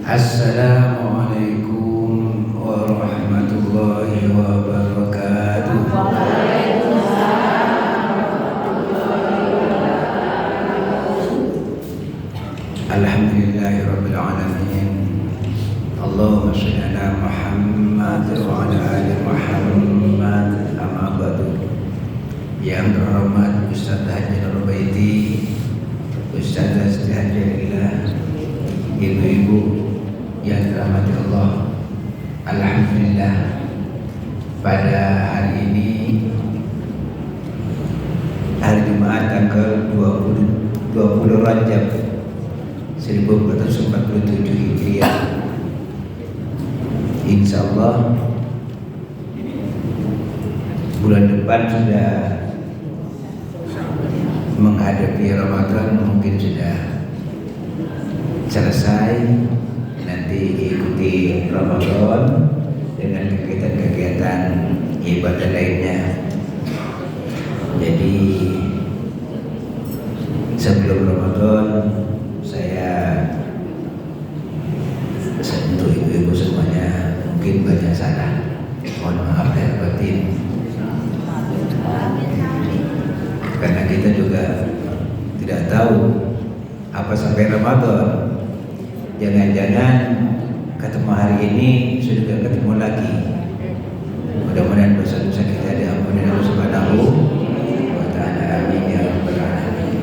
Assalamualaikum warahmatullahi wabarakatuh. Alhamdulillahirabbil alamin. Allahumma shalli ala Muhammad wa ala ali Muhammad. Amma ba'du. Yang terhormat Ustaz Haji Nur Baiti, Ustaz Hajirillah, ibu-ibu yang dirahmati Allah. Alhamdulillah, pada hari ini hari Jumat tanggal 20 Rajab 1447 Hijriah, insyaallah bulan depan sudah menghadapi Ramadan, mungkin sudah selesai. Nanti ikuti Ramadan dengan kegiatan-kegiatan ibadah lainnya. Jadi sebelum Ramadan saya untuk ibu-ibu semuanya mungkin banyak salah, mohon maaf lahir batin. Karena kita juga tidak tahu apa sampai Ramadan. Jangan-jangan ketemu hari ini sudah ketemu lagi. Mudah-mudahan dosa-dosa kita diampuni Allah Subhanahu wa ta'ala. Amin ya rabbal alamin.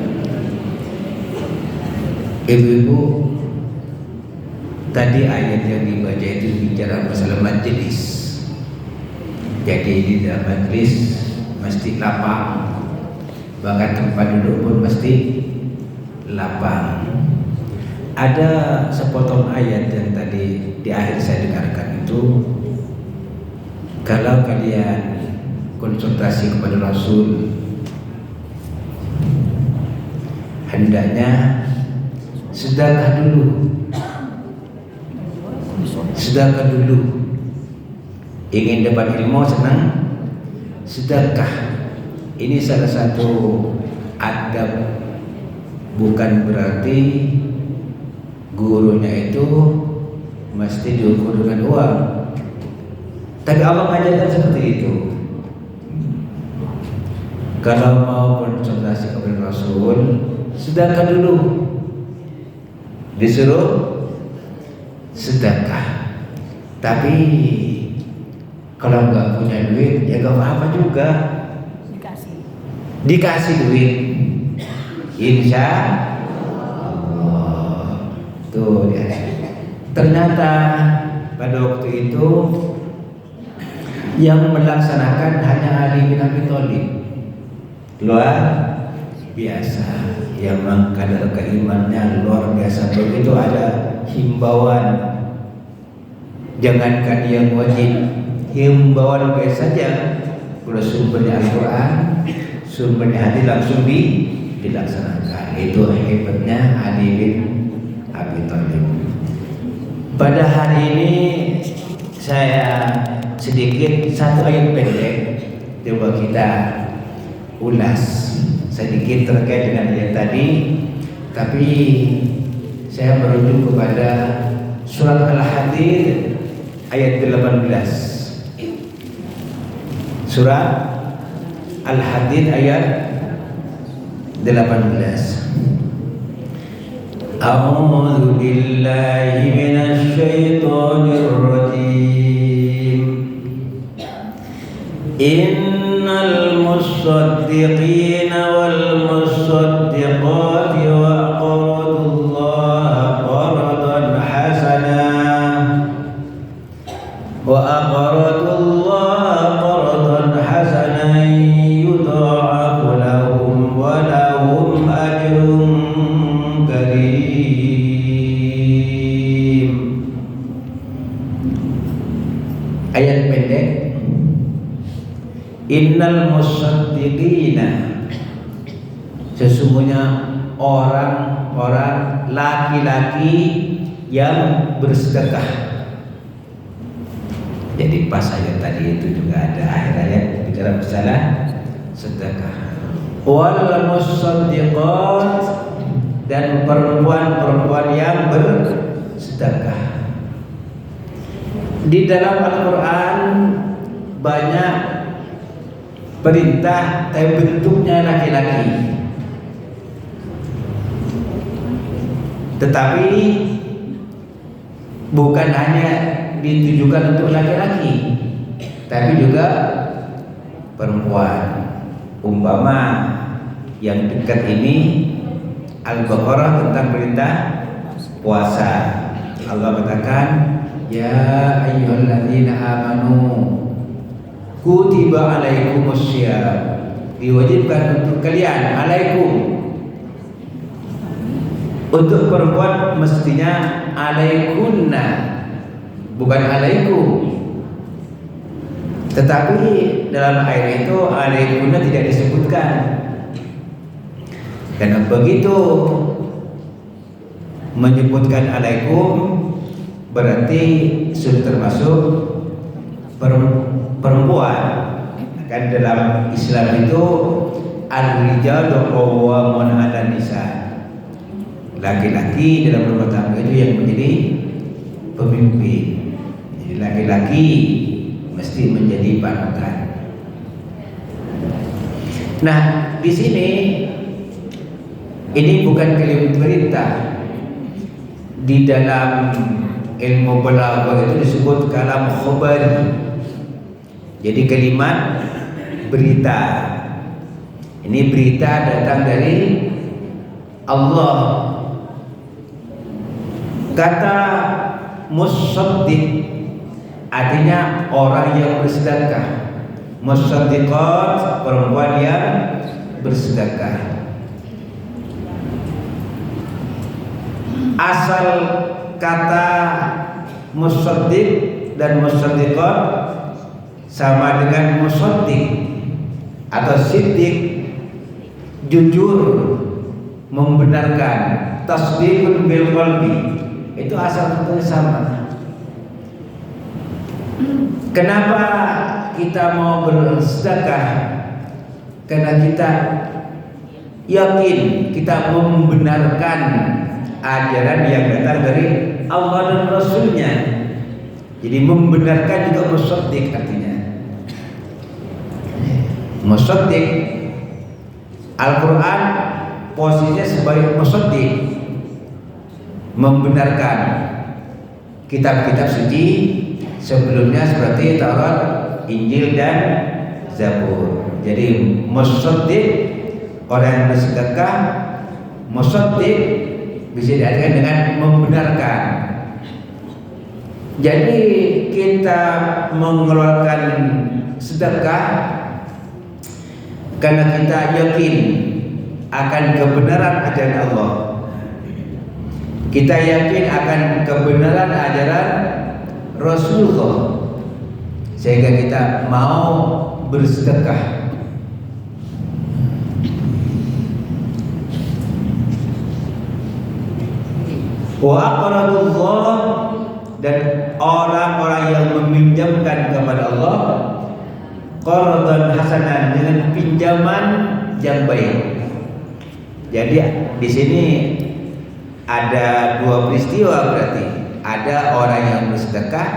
Ibu-ibu, tadi ayat yang dibaca itu bicara masalah majelis. Jadi di dalam majelis mesti lapang, bahkan tempat duduk pun mesti lapang. Ada sepotong ayat yang tadi di akhir saya dengarkan itu, kalau kalian konsultasi kepada Rasul, hendaknya sedekah dulu. Sedekah dulu. Ingin dapat ilmu, senang sedekah. Ini salah satu adab. Bukan berarti gurunya itu mesti diukur dengan uang. Tapi Allah mengajarkan seperti itu. Kalau mau konsultasi kepada Rasul, sedekah dulu. Disuruh sedekah. Tapi kalau nggak punya duit, ya nggak apa-apa juga. Dikasih duit, insya Allah. Tuh dia. Ternyata pada waktu itu yang melaksanakan hanya Ali bin Abi Thalib. Luar biasa, yang kadar keimanannya luar biasa. Begitu ada himbauan, jangankan yang wajib, himbauan biasa saja. Kalau sumbernya Al-Quran, sumbernya hadis, langsung dilaksanakan. Itu hebatnya Ali bin Abi Thalib. Pada hari ini saya sedikit satu ayat pendek coba kita ulas sedikit terkait dengan ayat tadi, tapi saya merujuk kepada surat Al-Hadid ayat 18. Surat Al-Hadid ayat 18. A'udzu billahi minasy syaithanir rajim. Innal musaddiqina wal musaddiqati wa aqradullaha qardan hasanah wa aqradullaha qardan hasanan yudha'afu lahum wa lahum ajrun karim. Ayat pendek. Innal musaddiqina, sesungguhnya orang-orang laki-laki yang bersedekah. Jadi pas ayat tadi itu juga ada akhir ayat bicara masalah sedekah. Wal musaddiqat, dan perempuan-perempuan yang bersedekah. Di dalam Al-Quran banyak perintah tapi bentuknya laki-laki, tetapi bukan hanya ditujukan untuk laki-laki, tapi juga perempuan. Umpama yang dekat ini Al-Baqarah tentang perintah puasa. Allah katakan, ya ayyuhalladzina amanu kutiba alaikumussyam, diwajibkan untuk kalian, alaikum. Untuk perempuan mestinya alaikunna, bukan alaikum. Tetapi dalam ayat itu alaikunna tidak disebutkan. Dan begitu menyebutkan alaikum berarti sudah termasuk perempuan. Kan dalam Islam itu ar-rijalu qawwamun 'alan nisa. Laki-laki dalam rumah tangga itu yang menjadi pemimpin. Jadi laki-laki mesti menjadi panutan. Nah, di sini ini bukan kalimat perintah. Di dalam ilmu balaghah itu disebut kalam khabar. Jadi kalimat berita. Ini berita datang dari Allah. Kata musaddiq artinya orang yang bersedekah. Musaddiqat perempuan yang bersedekah. Asal kata musaddiq dan musaddiqat sama dengan musaddiq atau siddiq, jujur, membenarkan, tasdiqun bil qalbi. Itu asal katanya sama. Kenapa kita mau bersedekah? Karena kita yakin, kita membenarkan ajaran yang datang dari Allah dan Rasulnya. Jadi membenarkan juga musaddiq artinya. Musaddiq Al-Quran posisinya sebagai musaddiq, membenarkan kitab-kitab suci sebelumnya seperti Taurat, Injil dan Zabur. Jadi musaddiq orang yang bersedekah, musaddiq bisa diartikan dengan membenarkan. Jadi kita mengeluarkan sedekah karena kita yakin akan kebenaran ajaran Allah. Kita yakin akan kebenaran ajaran Rasulullah, sehingga kita mau bersedekah. Wa aqradullah, dan orang-orang yang meminjamkan kepada Allah qardan hasanan, dengan pinjaman yang baik. Jadi di sini ada dua peristiwa, berarti ada orang yang bersedekah,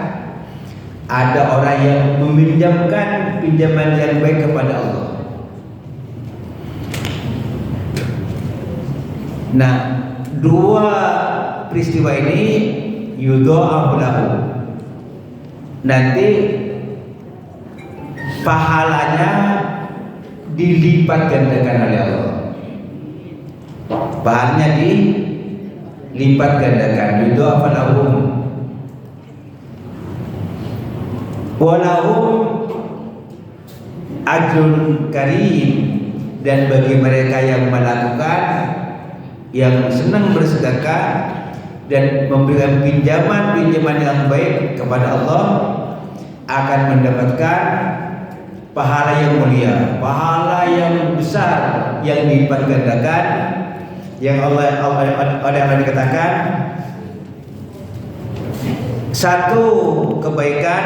ada orang yang meminjamkan pinjaman yang baik kepada Allah. Nah, dua peristiwa ini yudha'afu lahu, nanti pahalanya dilipat gandakan oleh Allah. Pahalanya dilipat gandakan, yudha'afu lahum wa lahum ajrun karim, dan bagi mereka yang melakukan, yang senang bersedekah dan memberikan pinjaman yang baik kepada Allah, akan mendapatkan pahala yang mulia, pahala yang besar yang dilipat gandakan, yang oleh Allah dikatakan satu kebaikan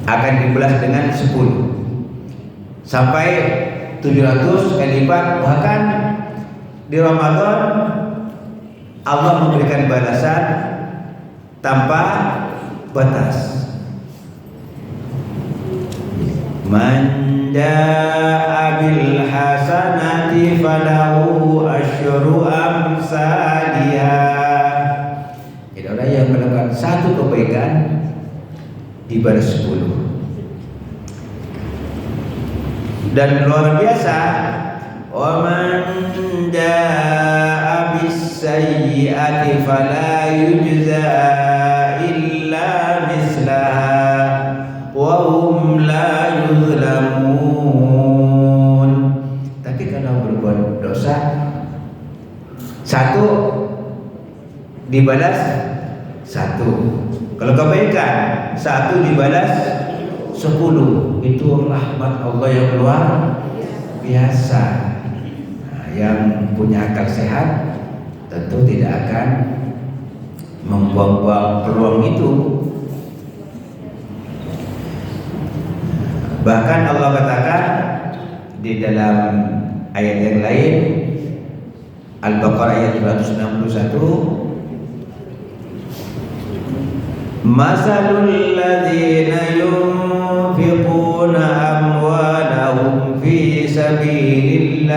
akan dibalas dengan 10 sampai 700 kali lipat. Bahkan di Ramadan Allah memberikan balasan tanpa batas. Man jaa bil hasanati falahu asyru amsalihha. Jadi orang yang melakukan satu kebaikan dibalas 10. Dan luar biasa, wa man jaa bis sayyi'ati fala yujza illa mislaha wa hum la yuzlamun. Tapi kalau berbuat dosa satu dibalas satu, kalau kebaikan satu dibalas 10. Itu rahmat Allah yang luar biasa. Nah, yang punya akal sehat tentu tidak akan membuang-buang peluang itu. Bahkan Allah katakan di dalam ayat yang lain, Al-Baqarah ayat 261, Masalul ladzina yunfiquna amwalahum fi sabilillah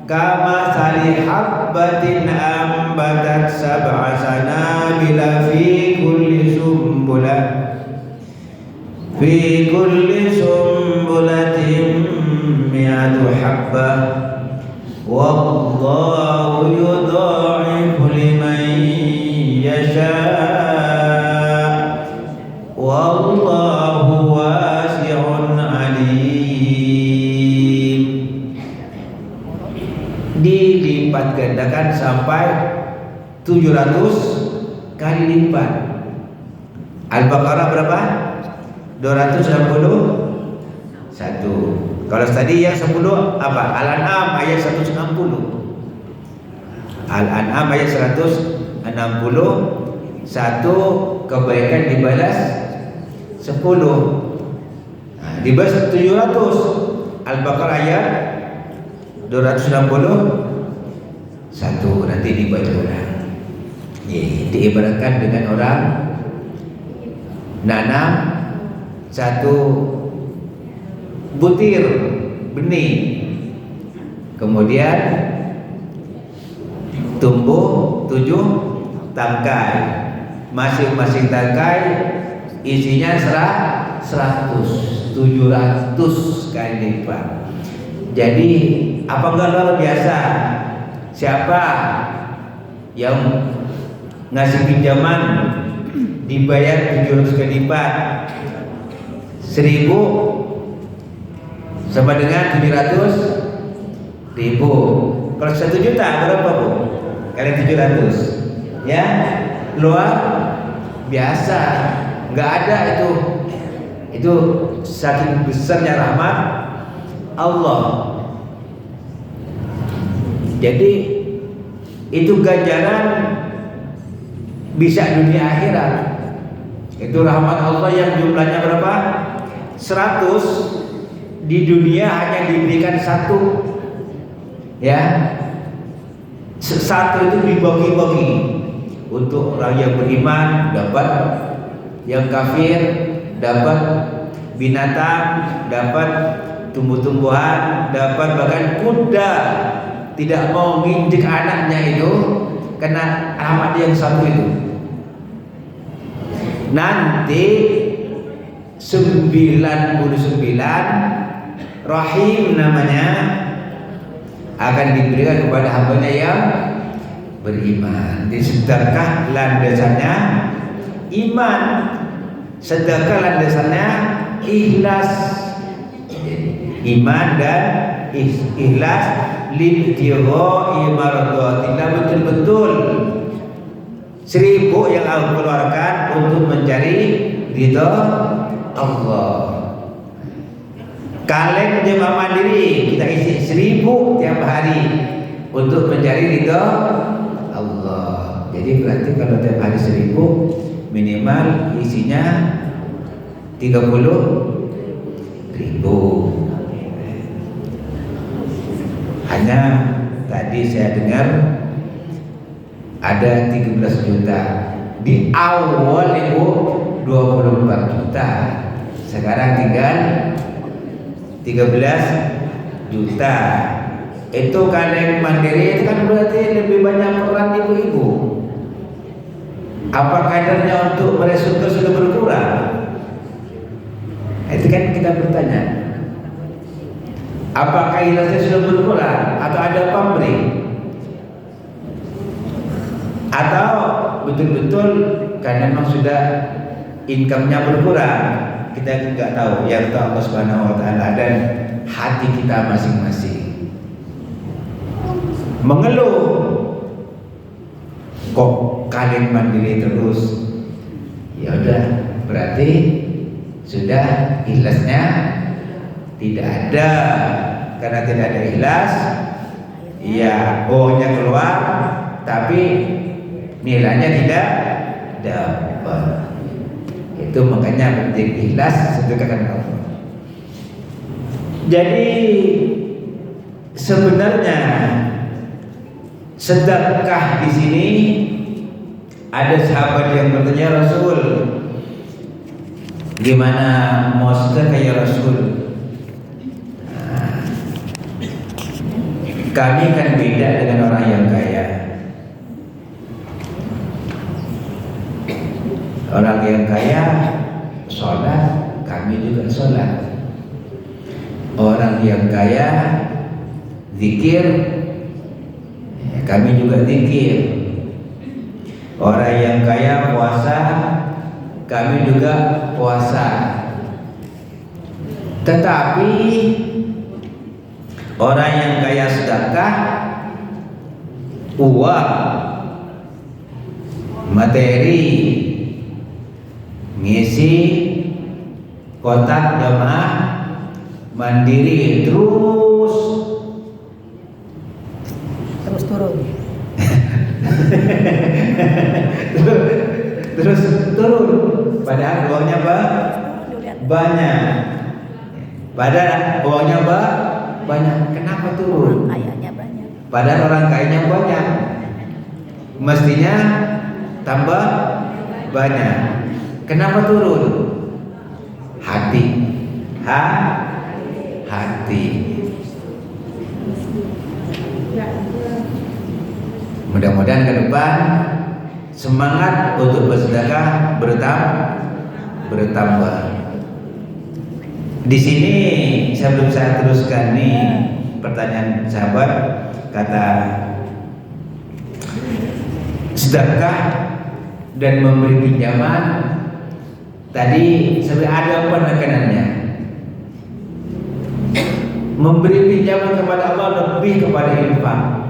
kamathali habbatin ambatat sab'a sanabila fi kulli sumbulatin mi'atu habbah wallahu yudha'ifu liman yasha' wallahu wasi'un alim. Dilipat gandakan sampai 700 kali lipat. Al-Baqarah berapa? 261. Kalau tadi yang 10 apa? Al-An'am ayat 160. Al-An'am ayat 160. Satu kebaikan dibalas 10. Nah, dibalas 700. Al-Baqarah ayat 261. Nanti dibaca ulang. Diibaratkan dengan orang nanam satu butir benih, kemudian tumbuh 7 tangkai, masing-masing tangkai isinya 700 kali lipat. Jadi apa enggak luar biasa? Siapa yang ngasih pinjaman dibayar 700 kali lipat, 1000 sama dengan 700.000. Kalau 1 juta berapa Bu? Kali 700, ya luar biasa. Nggak ada itu saking besarnya rahmat Allah. Jadi itu ganjaran bisa dunia akhirat. Itu rahmat Allah yang jumlahnya berapa? 100. Di dunia hanya diberikan 1, ya. 1 itu dibagi-bagi untuk orang yang beriman dapat, yang kafir dapat, binatang dapat, tumbuh-tumbuhan dapat, bahkan kuda tidak mau nginjek anaknya itu karena rahmat yang 1 itu. Nanti 99 rahim namanya akan diberikan kepada hambanya yang beriman. Di sedekah landasannya iman, sedekah landasannya ikhlas. Iman dan ikhlas libtigha'i mardatillah, betul-betul 1000 yang aku keluarkan untuk mencari ridha Allah. Kaleng jemaah mandiri kita isi 1000 tiap hari untuk mencari ridha Allah. Jadi berarti kalau tiap hari 1000 minimal isinya 30.000. Hanya tadi saya dengar ada 13 juta Di awal Ibu 24 juta, sekarang tinggal 13 juta. Itu kalian mandiri itu kan berarti lebih banyak peran ibu-ibu. Apa kadarnya untuk merestruktur sudah berkurang? Itu kan kita bertanya. Apakah ilasnya sudah berkurang atau ada pabrik? Atau betul-betul karena memang sudah income-nya berkurang? Kita nggak tahu. Yang tahu Allah Subhanahu wa taala dan hati kita masing-masing. Mengeluh, kok kalian mandiri terus? Ya udah, berarti sudah ikhlasnya tidak ada. Karena tidak ada ikhlas, ya uangnya keluar, tapi nilainya tidak dapat. Itu makanya penting ikhlas sedekahkan Allah. Jadi sebenarnya sedekah di sini ada sahabat yang bertanya, Rasul, gimana mau sedekah ya Rasul? Nah, kami kan beda dengan orang yang kaya. Orang yang kaya sholat, kami juga sholat. Orang yang kaya zikir, kami juga zikir. Orang yang kaya puasa, kami juga puasa. Tetapi orang yang kaya sedekah, uang, materi, ngisi kotak jamaah mandiri terus turun. terus turun. Padahal uangnya banyak. Padahal uangnya banyak. Kenapa turun? Orang kayanya banyak. Padahal orang kayanya banyak. Mestinya tambah banyak. Kenapa turun? Hati. Hati. Mudah-mudahan ke depan semangat untuk bersedekah bertambah. Di sini sebelum saya teruskan nih pertanyaan sahabat, kata sedekah dan memberi pinjaman tadi sebenarnya ada penekanannya. Memberi pinjaman kepada Allah lebih kepada infak.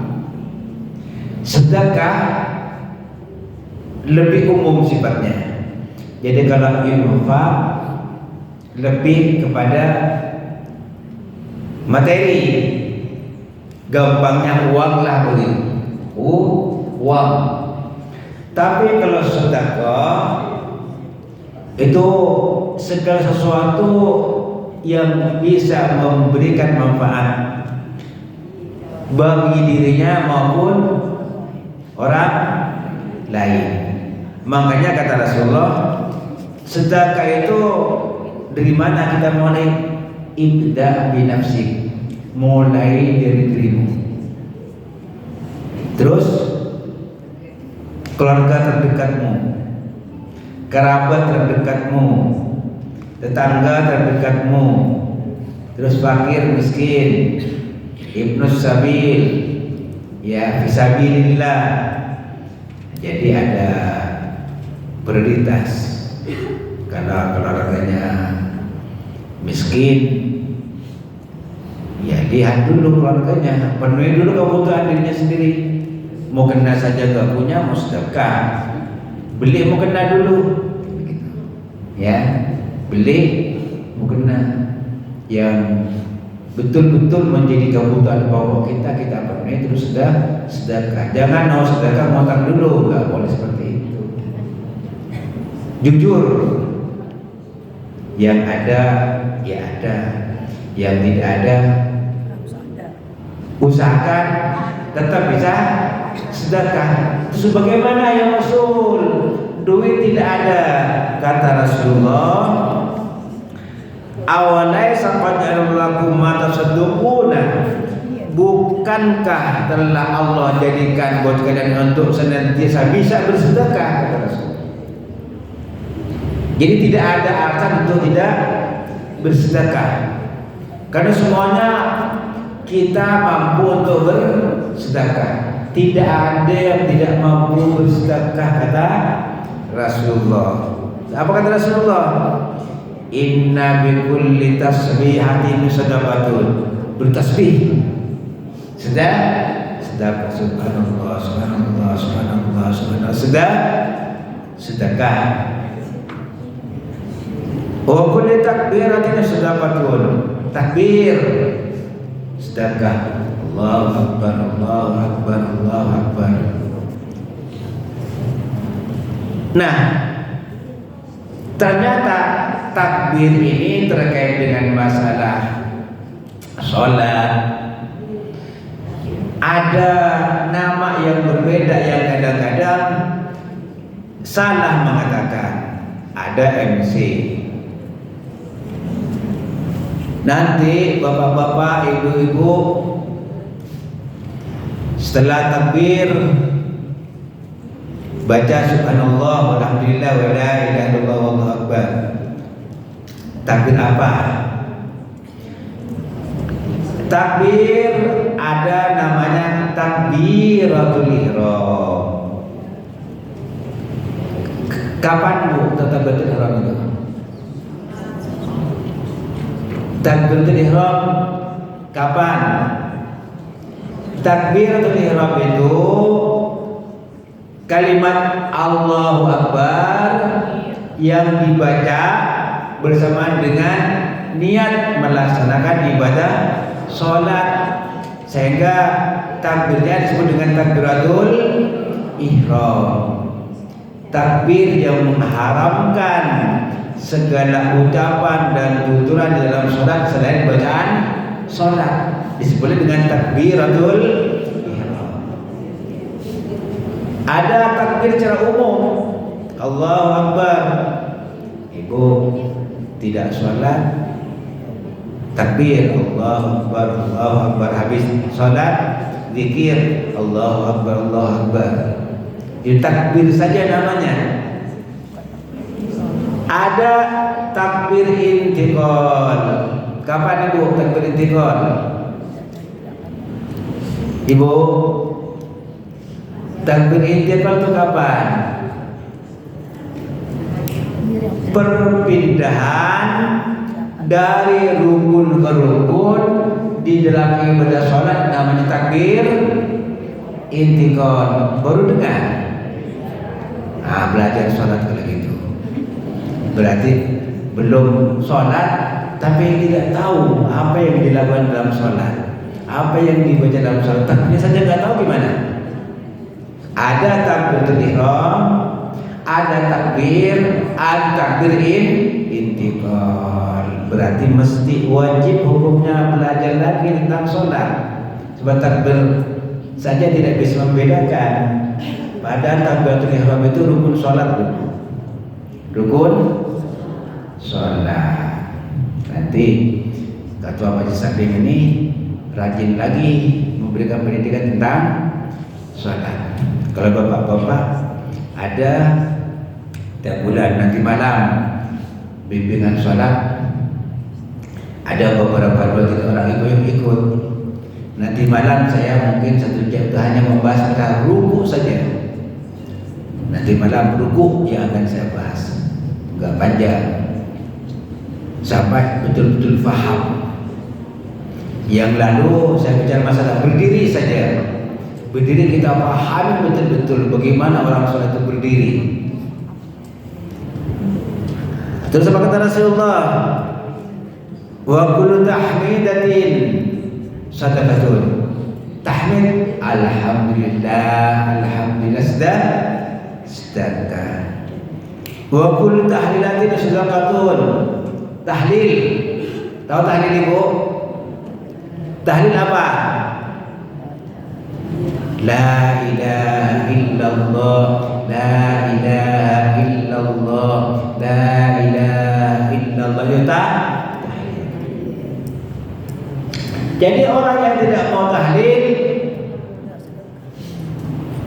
Sedekah lebih umum sifatnya. Jadi kalau infak lebih kepada materi, gampangnya uang lah begitu. Uang. Tapi kalau sedekah itu segala sesuatu yang bisa memberikan manfaat bagi dirinya maupun orang lain. Makanya kata Rasulullah, sedekah itu dari mana kita mulai? Ibda bi nafsik, mulai dari dirimu. Terus keluarga terdekatmu, kerabat terdekatmu, tetangga terdekatmu, terus fakir miskin, ibnus sabil, ya fisabilillah. Jadi ada prioritas. Kalau keluarganya miskin, ya lihat dulu keluarganya, penuhi dulu kebutuhan dirinya sendiri. Mau kena saja gak punya, mau sedekah, beli mau kena dulu, ya beli mau kena. Yang betul-betul menjadi kebutuhan pokok kita penuhi terus sedekah. Jangan mau sedekah ngutang dulu, nggak boleh seperti itu. Jujur, yang ada ya ada, yang tidak ada usahakan tetap bisa sedekah. Terus bagaimana ya Rasul? duit tidak ada. Kata Rasulullah, awalaisa qad lakum ma tasaddaquna, bukankah telah Allah jadikan buat kalian untuk senantiasa bisa bersedekah, kata Rasul. Jadi tidak ada alasan untuk tidak bersedekah, karena semuanya kita mampu untuk bersedekah. Tidak ada yang tidak mampu bersedekah, kata Rasulullah. Apa kata Rasulullah? Inna bi kulli tasbihatin sadaqatun. Bertasbih sedekah, subhanallah, subhanallah, subhanallah, subhanallah, sedekah. Wa kulli takbiratin sadaqatun. Takbir sedekah. Allahu akbar, Allahu akbar, Allahu akbar. Nah, ternyata takbir ini terkait dengan masalah sholat. Ada nama yang berbeda yang kadang-kadang salah mengatakan. Ada MC. Nanti bapak-bapak, ibu-ibu, setelah takbir baca subhanallah walhamdulillah wa la ilaha illallah wallahu akbar. Takbir apa? Takbir ada namanya takbiratul ihram. Kapan Bu takbiratul ihram itu? Takbiratul ihram kapan? Takbiratul ihram itu kalimat Allahu Akbar yang dibaca bersama dengan niat melaksanakan ibadah sholat, sehingga takbirnya disebut dengan takbiratul ihram. Takbir yang mengharamkan segala ucapan dan tuturan di dalam sholat selain bacaan sholat disebut dengan takbiratul ihram. Ada takbir secara umum, Allahu Akbar. Ibu tidak sholat, takbir Allahu Akbar, Allahu Akbar. Habis sholat, zikir Allahu Akbar, Allahu Akbar. Itu takbir saja namanya. Ada takbir intiqal. Kapan Ibu takbir intiqal? Ibu, takbir intiqal itu kapan? Perpindahan dari rukun ke rukun di dalam ibadah sholat namanya takbir intiqal. Baru dengar? Belajar sholat kalau gitu. Berarti belum sholat tapi tidak tahu apa yang dilakukan dalam sholat, apa yang dibaca dalam sholat. Takbirnya saja nggak tahu gimana. Ada takbiratul ihram, ada takbir intiqal. Berarti mesti wajib hukumnya belajar lagi tentang sholat. Sebab takbir saja tidak bisa membedakan. Padahal takbiratul ihram itu rukun sholat, rukun sholat. Nanti Ketua Majelis Taklim ini rajin lagi memberikan pendidikan tentang sholat. Kalau bapak-bapak ada tiap bulan nanti malam bimbingan sholat, ada beberapa 2-3 orang ibu yang ikut. Nanti malam saya mungkin 1 jam itu hanya membahas tentang ruku saja. Nanti malam ruku yang akan saya bahas, enggak panjang, sampai betul-betul faham. Yang lalu saya bicara masalah berdiri saja. Berdiri kita paham betul-betul bagaimana orang sholat itu berdiri. Terus apa kata Rasulullah? Wa kullu tahmidatin sadaqatun. Tahmid alhamdulillah, alhamdulillah, sedekah. Wa kullu tahlilatin sadaqatun. Tahlil. Tahu tahlil Ibu? Tahlil apa? La ilaha illallah, la ilaha illallah, la ilaha illallah. Yuta. Jadi orang yang tidak mau tahlil,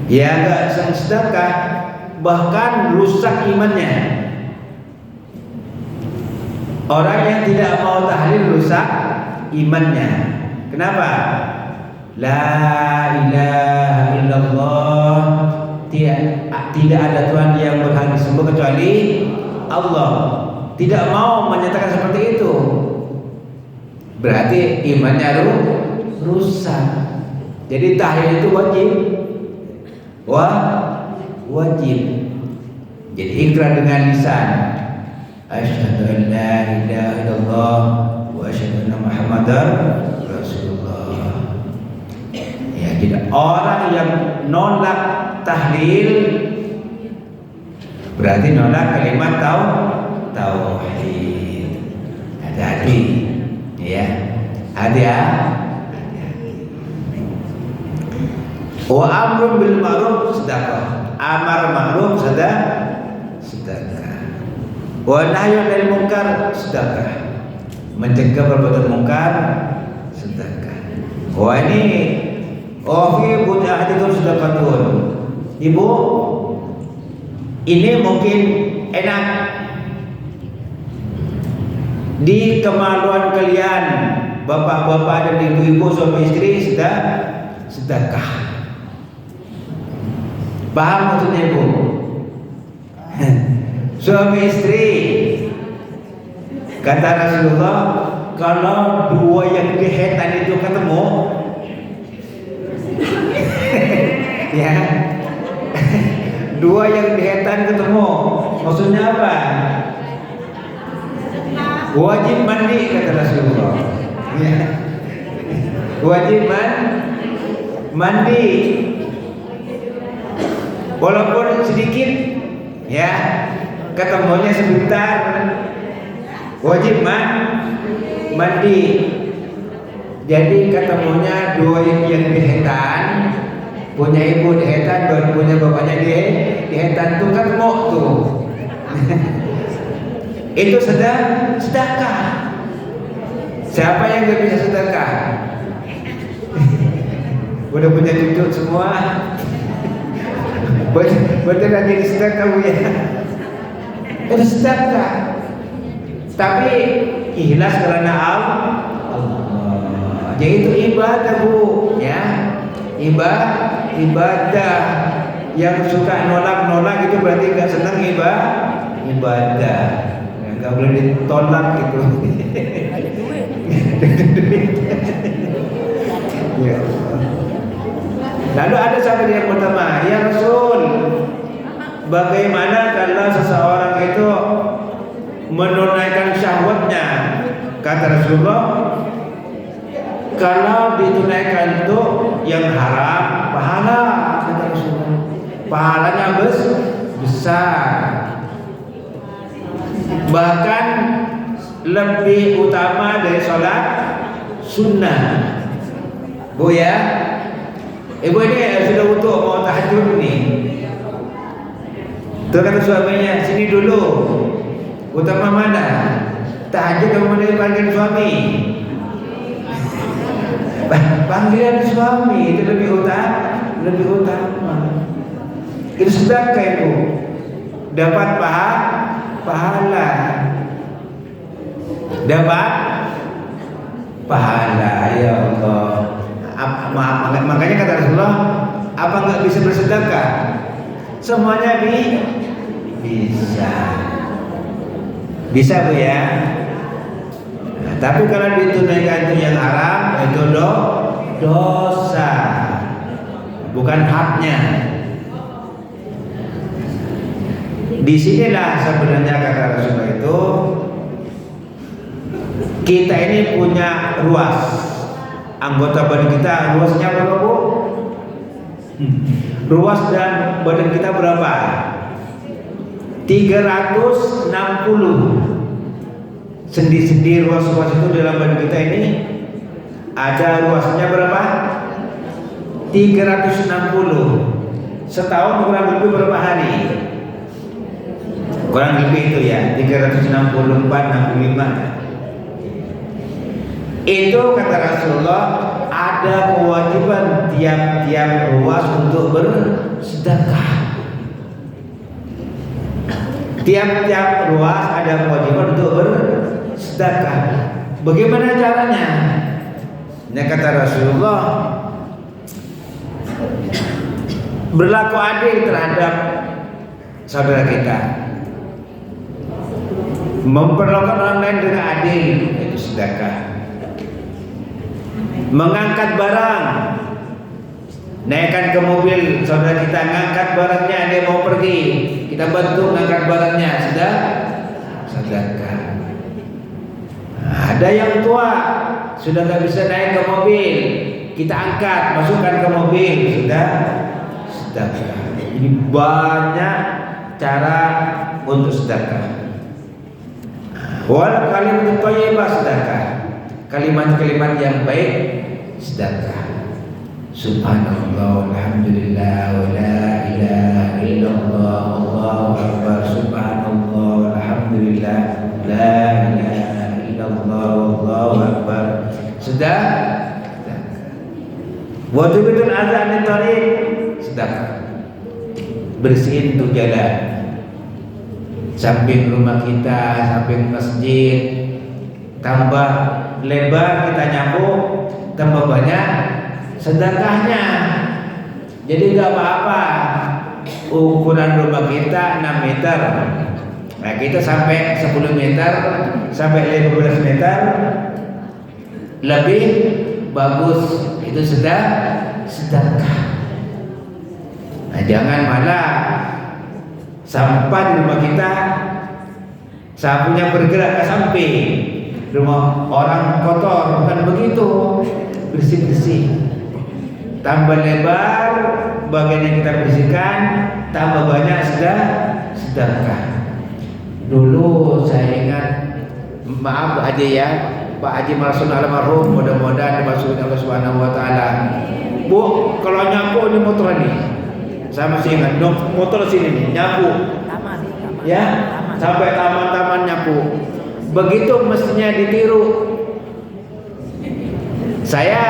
ya enggak sedekah, bahkan rusak imannya. Orang yang tidak mau tahlil rusak imannya. Kenapa? La ilaha illallah, tidak ada Tuhan yang berhak disembah kecuali Allah. Tidak mau menyatakan seperti itu, berarti imannya rusak. Jadi tahlil itu wajib. Wajib. Jadi ikrar dengan lisan. Asyhadu an la ilaha illallah wa asyhadu anna Muhammadar Rasulullah. Ya, tidak. Orang yang nolak tahlil berarti nolak kalimat tauhid. Hati-hati, ya. Hati-hati. Wa amrun bil ma'ruf sedekah. Amar ma'ruf sedekah. Wa nahyun 'anil munkar sedekah. Mencegah perbuatan munkar sedekah. Wah ini fi budahatikum sedekatun. Ibu, ini mungkin enak di kemaluan kalian, bapak-bapak dan ibu-ibu, suami istri sedekah. Paham maksudnya ibu? Suami istri, kata Rasulullah, kalau dua yang dihetan itu ketemu, ya, dua yang dihetan ketemu, maksudnya apa? Wajib mandi, kata Rasulullah. Ya. Wajib mandi, walaupun sedikit, ya. Ketemunya sebentar, wajib mandi. Jadi ketemunya dua yang dihetan, punya ibu dihetan dan punya bapaknya dihetan tuh kan mau tuh. Itu sedekah. Siapa yang gak bisa sedekah? Udah punya cucu semua. Betul nanti sedekah Bu ya. Itu sedekah, tapi ikhlas karena Allah. Jadi itu ibadah Bu, ya. Ibadah. Yang suka nolak itu berarti nggak senang ibadah. Nggak boleh ditolak gitu. Ya. Lalu ada sahabat yang pertama, ya Rasul, bagaimana kalau seseorang itu menunaikan syahwatnya? Kata Rasulullah, kalau ditunaikan itu yang haram, pahala, kata Rasulullah. Pahalanya besar. Bahkan lebih utama dari sholat sunnah. Bu ya, ibu ini sudah utuh mau tahajud nih. Tuh kata suaminya, sini dulu. Utama mana? Tahajud atau mana panggilan suami? Panggilan suami itu lebih utama. Itu sedekah itu. Dapat pahala. Dapat pahala, ya Allah. Makanya kata Rasulullah, apa nggak bisa bersedekah? Semuanya bisa Bu ya. Nah, tapi kalau ditunaikan itu yang haram, itu dosa, bukan haknya. Disinilah sebenarnya kata Rasulullah itu, kita ini punya ruas, anggota badan kita ruasnya berapa Bu? Ruas dan badan kita berapa? 360. Sendi-sendi ruas-ruas itu dalam badan kita ini ada ruasnya berapa? 360. Setahun kurang lebih berapa hari? Kurang lebih itu ya, 364, 65. Itu kata Rasulullah, ada kewajiban tiap-tiap ruas untuk bersedekah. Tiap-tiap ruas ada kewajiban untuk bersedekah. Bagaimana caranya? Nah, kata Rasulullah, berlaku adil terhadap saudara kita, memperlakukan orang lain dengan adil, itu sedekah. Mengangkat barang, naikkan ke mobil saudara kita, ngangkat barangnya, dia mau pergi, kita bantu ngangkat barangnya, sudah sedekah. Ada yang tua sudah nggak bisa naik ke mobil, kita angkat, masukkan ke mobil, sudah sedekah. Ini banyak cara untuk sedekah. Wal kalimat thayyibah sedekah. Kalimat-kalimat yang baik sedekah. Subhanallah, alhamdulillah, wa la ilaha illallah, Allahu akbar. Subhanallah, alhamdulillah, la ilaha illallah, Allahu akbar. Sudah? Wa tubidul azan di tariq sedekah. Bersihin tuh jalan, samping rumah kita, samping masjid, tambah lebar kita nyapu, tambah banyak sedekahnya. Jadi gak apa-apa ukuran rumah kita 6 meter, nah kita sampai 10 meter sampai 15 meter lebih bagus, itu sudah sedekah. Nah, jangan malah sampah di rumah kita, sapunya bergerak ke samping, rumah orang kotor, bukan begitu. Bersih-bersih, tambah lebar bagian yang kita bersihkan, tambah banyak sedekah. Dulu saya ingat, maaf Pak Haji ya, Pak Haji Marsun almarhum, mudah-mudahan dimasukin Allah Subhanahu wa taala. Bu, kalau nyapu ini motor ini, saya masih ingat, motor sini nih, nyapu. Taman. Ya, sampai taman-taman nyapu. Begitu mestinya ditiru. Saya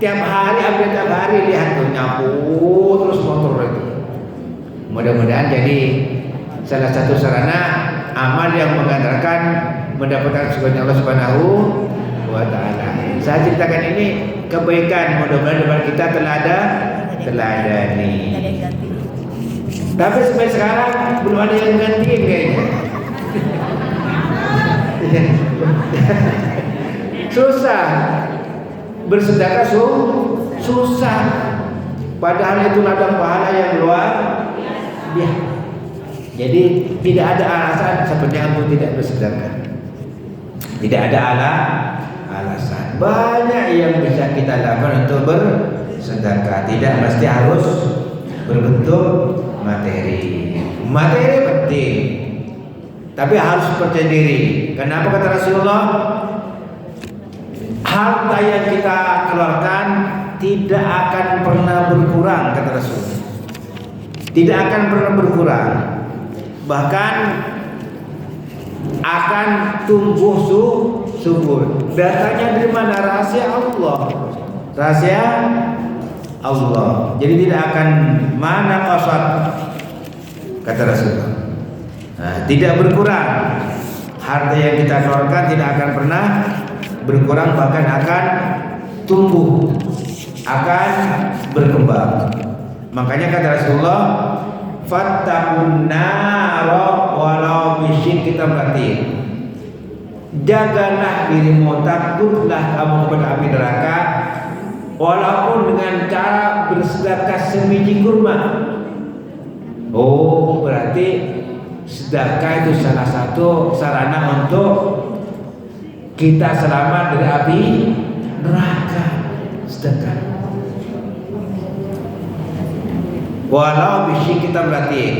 tiap hari lihat tuh nyapu terus motor itu. Mudah-mudahan jadi salah satu sarana amal yang mengantarkan mendapatkan surga Allah Subhanahu wa taala. Saya ceritakan ini kebaikan, mudah-mudahan depan kita teladani. Tapi sampai sekarang belum ada yang gantiin kayaknya. Susah bersedekah, susah. Padahal itu ladang pahala yang luar biasa. Jadi tidak ada alasan seperti aku tidak bersedekah. Tidak ada alasan. Banyak yang bisa kita lakukan untuk bersedekah. Tidak mesti harus berbentuk materi. Materi penting, tapi harus percaya diri. Kenapa kata Rasulullah? Harta yang kita keluarkan tidak akan pernah berkurang, kata Rasul. Tidak akan pernah berkurang, bahkan akan tumbuh subur. Datanya dari mana? Rahasia Allah. Rahasia Allah. Jadi tidak akan mana kosong, kata Rasulullah. Nah, tidak berkurang. Harta yang kita keluarkan tidak akan pernah berkurang, bahkan akan tumbuh, akan berkembang. Makanya kata Rasulullah, fattaqun nara walau bisyikki tamratin. Jagalah dirimu, takutlah kamu kepada api neraka walaupun dengan cara bersedekah sebiji kurma. Oh, berarti sedekah itu salah satu sarana untuk kita selamat dari api neraka. Sedekah walau bisyikki tamratin,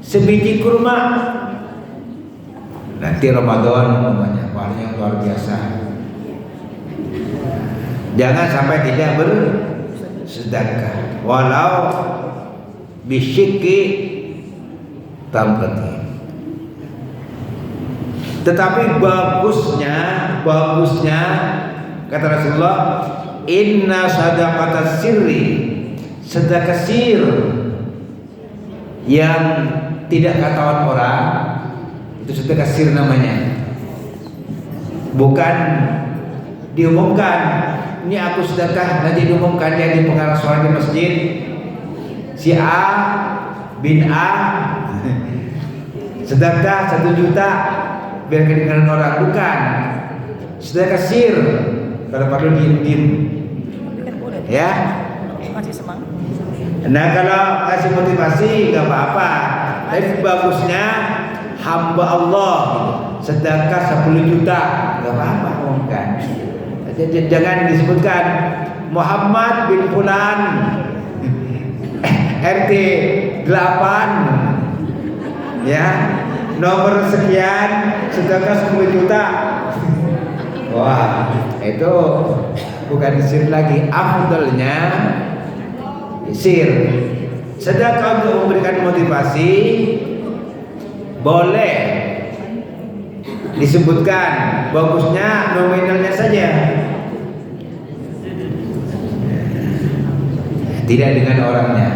sebiji kurma. Nanti Ramadan namanya pahalanya luar biasa. Jangan sampai tidak sedekah walau bisyikki tamratin. Tetapi bagusnya kata Rasulullah, inna sadaqatas sirri, sedekah sir yang tidak ketahuan orang, itu sedekah sir namanya. Bukan diumumkan, ini aku sedekah, nanti diumumkan dia di pengarah suara di masjid, si A bin A sedekah 1 juta biar kedengaran orang. Bukan, sedekah sir. Kalau perlu diem-diem ya. Masih semangat. Nah, kalau kasih motivasi nggak apa-apa, tapi bagusnya hamba Allah gitu, sedekah 10 juta nggak apa-apa, kan? Jangan disebutkan Muhammad bin Fulan RT 8 ya, nomor sekian, sedekah 10 juta. Wah, itu bukan sir lagi. Afdalnya sir. Sedekah untuk memberikan motivasi boleh disebutkan, bagusnya nominalnya saja, tidak dengan orangnya.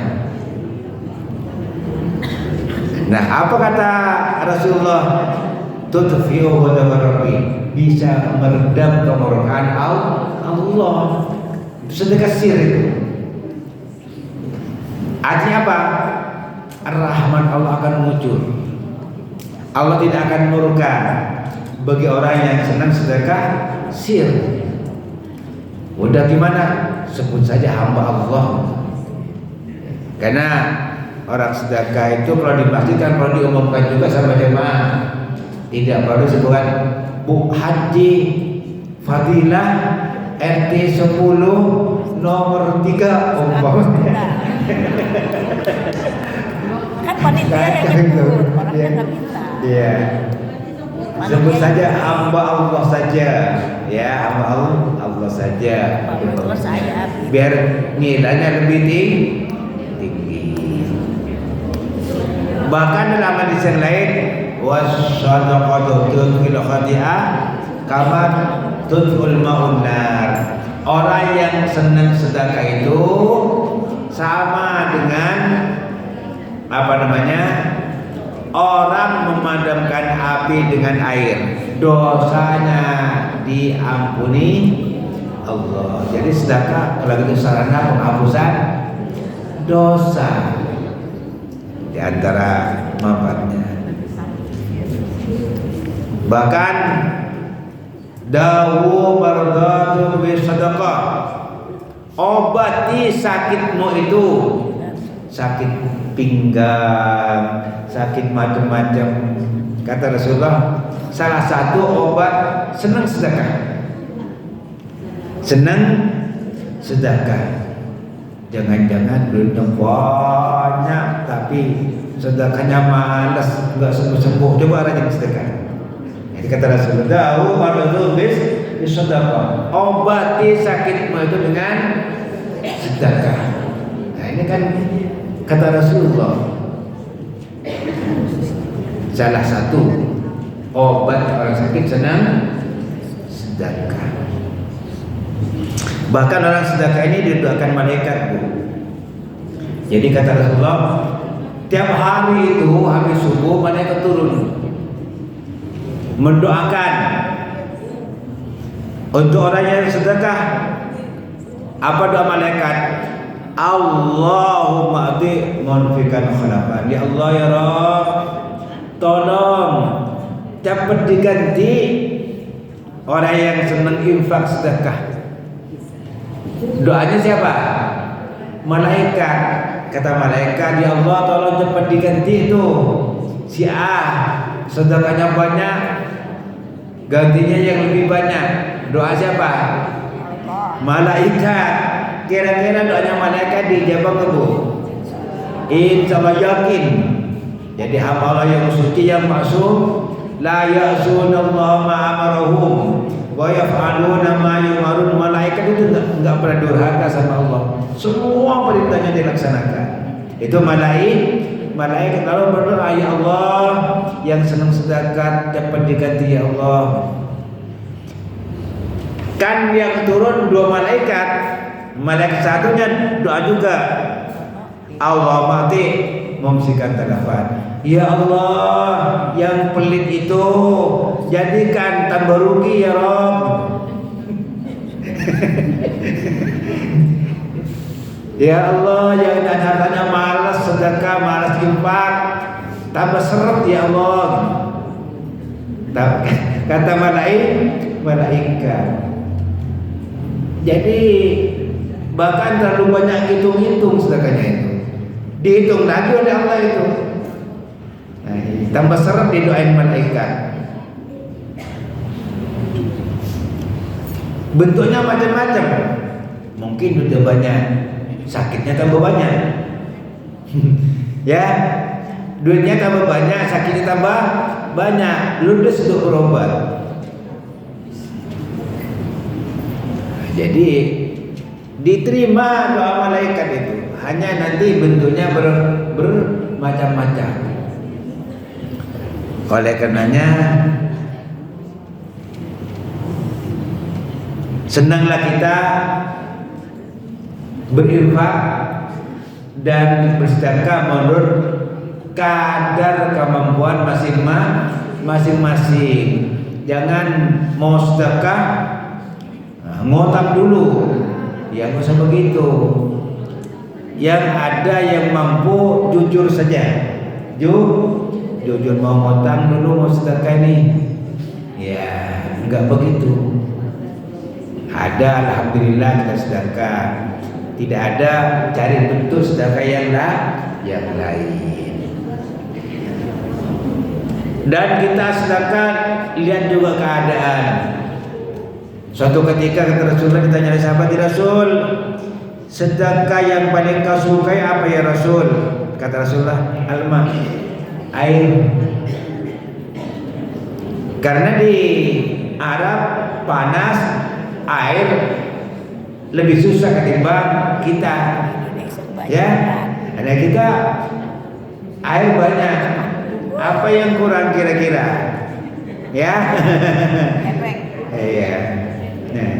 Nah, apa kata Rasulullah? Tudfi'u ghadab Rabbi, bisa meredam kemurkaan Allah. Sedekah sir itu. Artinya apa? Rahmat Allah akan muncul. Allah tidak akan murka bagi orang yang senang sedekah sir. Udah gimana? Sebut saja hamba Allah. Karena orang sedekah itu kalau dipastikan, kalau diumumkan juga sama jemaah, tidak perlu sebutan Bu Haji Fadilah RT 10 nomor 3 umpamanya. Kan panitia yang nyebut, orangnya nggak minta. Iya. Sebut saja hamba Allah saja, ya, hamba Allah saja. Allah saya. Biar nilainya lebih tinggi. Bahkan dalam hadis yang lain, wasadaqatu tudkhil khati'ah kama tudkhul ma'un nar. Orang yang senang sedekah itu sama dengan orang memadamkan api dengan air, dosanya diampuni Allah. Jadi sedekah kalau itu sarana penghapusan dosa di antara manfaatnya. Bahkan dawu mardatu bi sedekah, obati sakitmu itu, sakit pinggang, sakit macam-macam. Kata Rasulullah, salah satu obat senang sedekah. Senang sedekah. Jangan-jangan duitnya banyak tapi sedekahnya malas, enggak sembuh-sembuh. Coba rajin sedekah. Jadi kata Rasulullah, "Waladul bis sedekah." Obati sakitmu itu dengan sedekah. Nah, ini kan kata Rasulullah, salah satu obat orang sakit senang sedekah. Bahkan orang sedekah ini didoakan malaikat, Bu. Jadi kata Rasulullah, tiap hari itu habis subuh malaikat turun mendoakan untuk orang yang sedekah. Apa doa malaikat? Allahumma ati munfikan khalafan. Ya Allah, ya Rabb, tolong dapat diganti orang yang senang infak sedekah. Doanya siapa? Malaikat. Kata malaikat, ya Allah, tolong cepat diganti itu si A, sedekahnya banyak, gantinya yang lebih banyak. Doa siapa? Malaikat. Kira-kira doanya malaikat dijawab ke Bu? Insya yakin. Jadi hamba Allah yang suci, yang maksum, la ya'sunallaha ma amarahum Wa yaf'aluna ma yu'marun. Malaikat itu enggak pernah durhaka sama Allah. Semua perintahnya dilaksanakan. Itu malaikat kalau berdoa, ya Allah, yang senang sedekah dapat diganti ya Allah. Kan yang turun 2 malaikat. Malaikat satunya doa juga. Allah mati memsikan talafat. Ya Allah, yang pelit itu jadikan tambah rugi ya Rabb. Ya Allah, yang hartanya malas sedekah, malas infak, tambah seret ya Allah. Kata malaikat. Jadi bahkan terlalu banyak hitung-hitung sedekahnya itu. Dihitung lagi oleh Allah itu. Nah, tambah seret didoain malaikat. Bentuknya macam-macam. Mungkin udah banyak, sakitnya tambah banyak. Ya, duitnya tambah banyak, sakitnya tambah banyak. Ludes untuk berobat. Jadi diterima doa malaikat itu. Hanya nanti bentuknya bermacam-macam. Oleh karenanya senanglah kita berinfak dan bersedekah menurut kadar kemampuan masing-masing. Jangan mau sedekah ngotak dulu. Ya nggak usah begitu. Yang ada yang mampu jujur saja. Jujur mau ngutang dulu, mau sedekah nih. Ya, enggak begitu. Ada alhamdulillah kita sedekah. Tidak ada cari bentuk sedekah yang lain. Dan kita sedekah lihat juga keadaan. Suatu ketika kata Rasulullah ditanya oleh sahabat, "Ya Rasul, sedekah yang paling kau sukai apa ya Rasul?" Kata Rasulullah, "Alma, air." Karena di Arab panas, air lebih susah ketimbang kita. Ya, ada kita air banyak. Apa yang kurang kira-kira? Ya. Iya. Nah,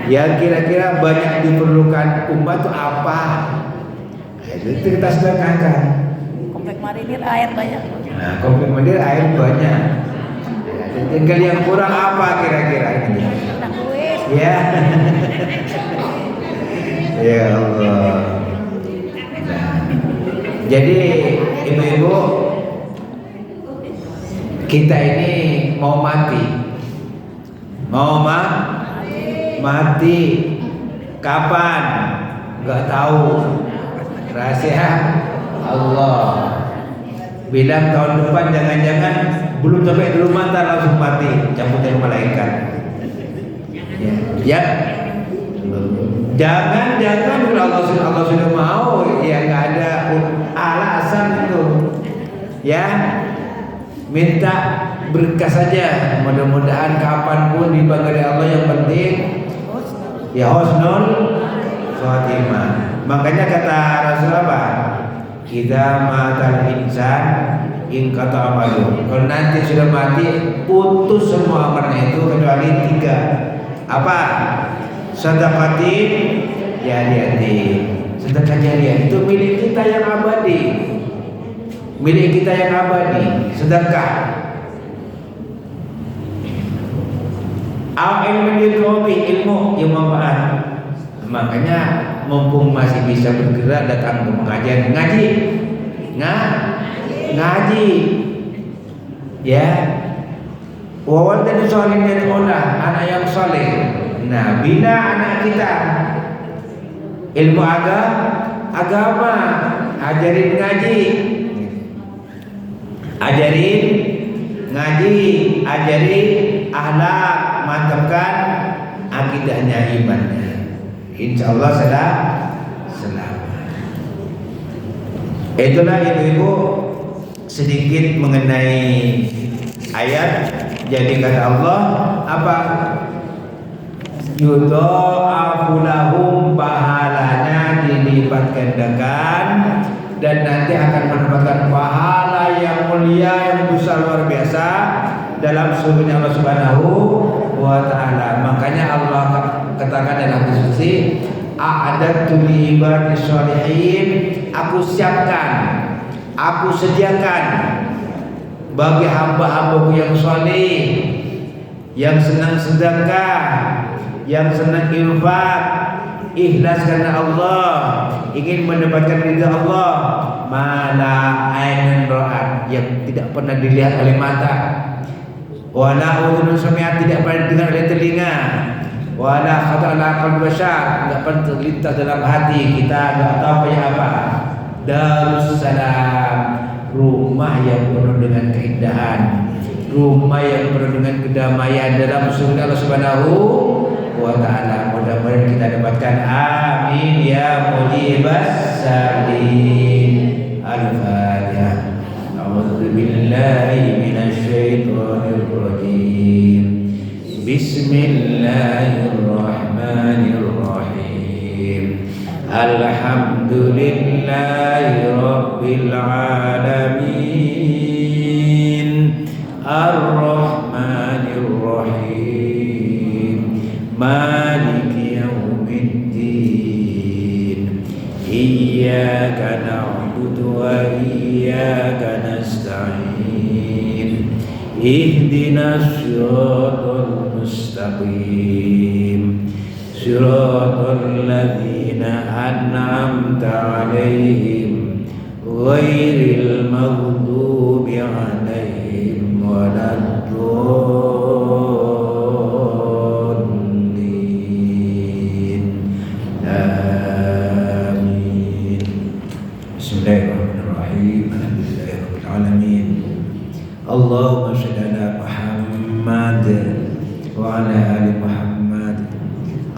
yang kira-kira banyak diperlukan umat itu apa? Itu kita sedekahkan. Komplek Marinir air banyak. Nah, komplek Marinir air banyak. Tinggal yang kurang apa kira-kira ini? Ya. Ya Allah. Nah, jadi ibu-ibu, kita ini mau mati. Mau mati kapan? Enggak tahu. Rahasia Allah. Bilang tahun depan jangan-jangan belum sampai di rumah tak langsung mati, cabut dari malaikat. Ya. Jangan kalau Allah sudah mau, ya nggak ada alasan itu. Ya. Minta berkah saja, mudah-mudahan kapanpun dipanggil Allah, yang penting ya husnul khatimah. Makanya kata Rasul apa? Idza matal insan in qata amalu. Kalau nanti sudah mati, putus semua amalnya itu kecuali 3. Apa? Sedekatin jariyah. Sedekah jariyah itu milik kita yang abadi. Milik kita yang abadi, sedekah. Ilmu yang manfaat. Makanya mumpung masih bisa bergerak, datang ke pengajian, ngaji. Ya. Wawal dan soleh dan olah, anak yang soleh. Nah, bina anak kita ilmu agama, ajarin ngaji. Ajarin ngaji, ajarin akhlak, mantapkan akidahnya, imannya. Insyaallah selamat. Itulah ibu-ibu sedikit mengenai ayat. Jadi kata Allah apa? yudha'afu lahum, pahalanya dilipat gandakan, dan nanti akan mendapatkan pahala yang mulia, yang besar, luar biasa dalam surganya Allah Subhanahu wa ta'ala. Makanya Allah katakan dalam diskusi, a'adatu li ibadis sholihin, aku siapkan, aku sediakan bagi hamba-hambaku yang soleh, yang senang sedekah, yang senang infak, ikhlas karena Allah, ingin mendapatkan ridha Allah, mala ainun ra'at, yang tidak pernah dilihat oleh mata, wala udhun sami'at, tidak pernah didengar oleh telinga, wala khatara ala qalbi bashar, tidak pernah terlintas dalam hati kita, tidak tahu apa yang apa. Darussalam, rumah yang penuh dengan keindahan, rumah yang penuh dengan kedamaian dalam surga Allah Subhanahu wa ta'ala. Mudah-mudahan kita dapatkan, amin ya mujibas salin. Al-Fatihah. A'udzu billahi minasy syaithanir rajim. Bismillahirrahmanirrahim. Alhamdulillahi rabbil alamin. Ar-Rahmanir Rahim. Maliki yaumiddin. Iyyaka na'budu wa iyyaka nasta'in. Ihdinas siratal mustaqim. Siratal ladzina an'amta 'alaihim ghairil maghdubi 'alaihim waladdallin. Amin. Bismillahirrahmanirrahim. Alhamdulillahirabbil alamin. Allahumma shalli ala Muhammad wa ala ali Muhammad.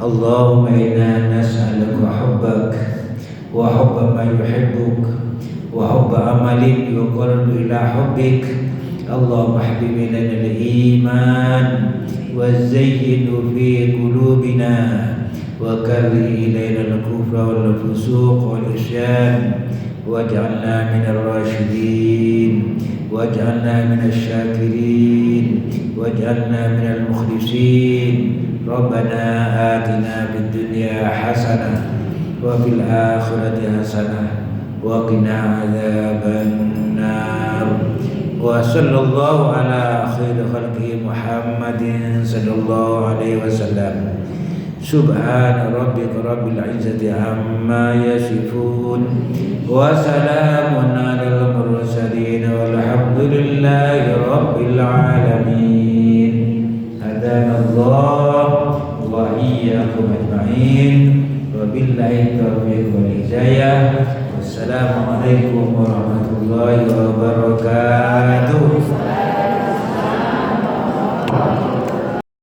Allahumma inna nas'aluka hubbak wa hubba ma yuhibbuk wa hubba amalin yuqarribu ila hubbik. Allahumma habib ilaina al-iman wa zayyinhu fi qulubina wa karrih ilaina al-kufra wal fusuq wal isyan waj'alna minal rasyidin waj'alna minasy syakirin waj'alna minal mukhlisin. Rabbana atina fid dunya hasanah wa fil akhirati hasanah wa qina adzabannar. Wa sallallahu ala khairi khalqi Muhammadin sallallahu alaihi wasallam. Subhana rabbika rabbil izzati amma yasifun wa salamun alal mursalin walhamdulillahi rabbil alamin. Hadanallah wa iyyakum ajma'in. Wabillahi taufiq wal hidayah. Wassalamu alaikum warahmatullahi